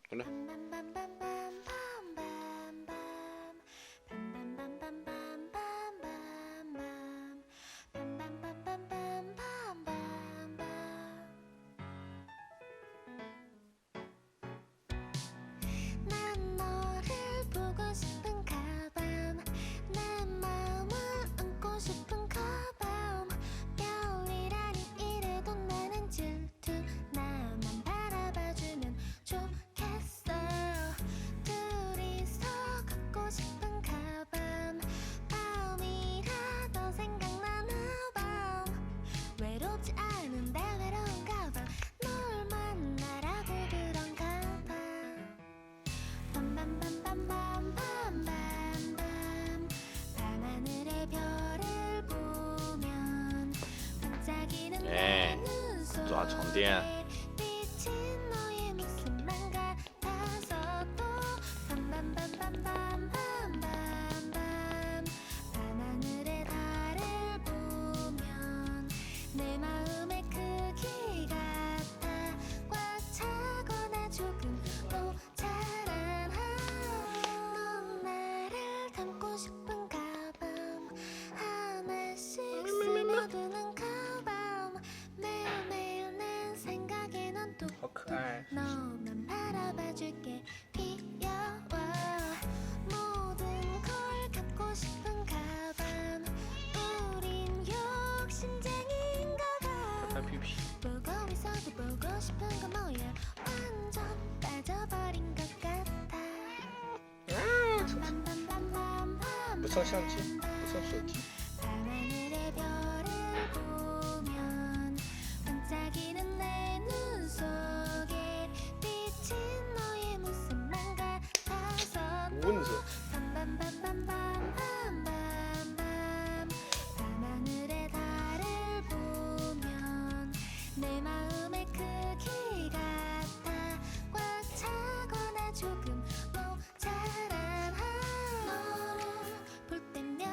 그래. 난 너를 보고 싶은 가밤 내 마음을 안고 싶은 가밤 별일아닌 이래도 나는 질투 나만 바라봐주면 좋겠어 둘이서 걷고 싶은 가밤 밤이라도 생각나는 밤 외롭지 않은데 외로운 가밤 널 만나라고 그런 가밤 밤밤밤밤밤밤밤밤 밤하늘의 별을 보면 반짝이는 내 눈 속에 抓床垫 비친 너의 모습만 같아서도 밤밤밤밤밤밤밤 밤하늘의 달을 보면 내 마음의 크기 같아 꽉 차거나 조금 모자란 넌 나를 담고 싶은 가밤 하나씩 스며드는 가밤 매일매일 내 생각에 넌 또 好可爱。 너만 바라봐줄게 귀여워 모든 걸 갖고 싶은 가밤 우린 욕심쟁이인가 봐 拍屁屁。 보고 있어도 보고 싶은 거 뭐야 완전 빠져버린 것 같아 不送相机，不送手机。 밤하늘의 별을 보면 반짝이는 내 눈 속에 비친 너의 모습만 같아서 蚊子， 밤밤밤밤밤밤밤 밤하늘의 달을 보면 내 마음의 크기 같아 꽉 차거나 조금 모자란 너를 볼 때면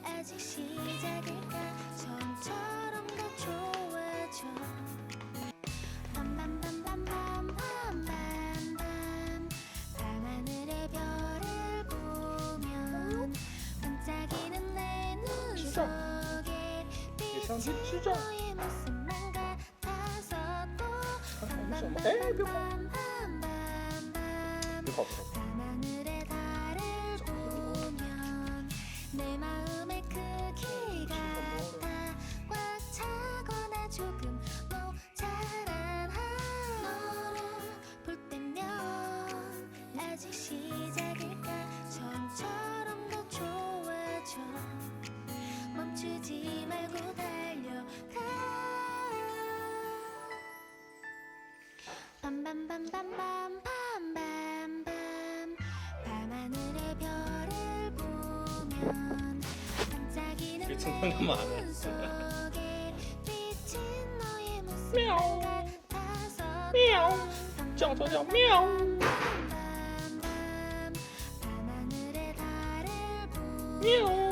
아직 시작일까 처음처럼 더 좋아져 밤밤밤밤밤밤밤 밤하늘의 별을 보면 반짝이는 내 눈 속에 비친 너의 모습만 같아서도 看什么？哎，别跑！ 밤밤밤밤밤 别跑，别跑！ 밤하늘의 달을 보면 내 마음의 크기 같아 꽉 차거나 조금 모자란 너를 볼 때면 아직 시작일까 처음처럼 더 좋아져 멈추지 말고 달려가 밤밤밤밤밤밤밤밤 밤하늘의 별을 보면 반짝이는 이 친구는 내 많아. 눈 속에 비친 너의 모습만 같아서 喵，叫叫叫喵。 밤하늘의 달을 보면 喵。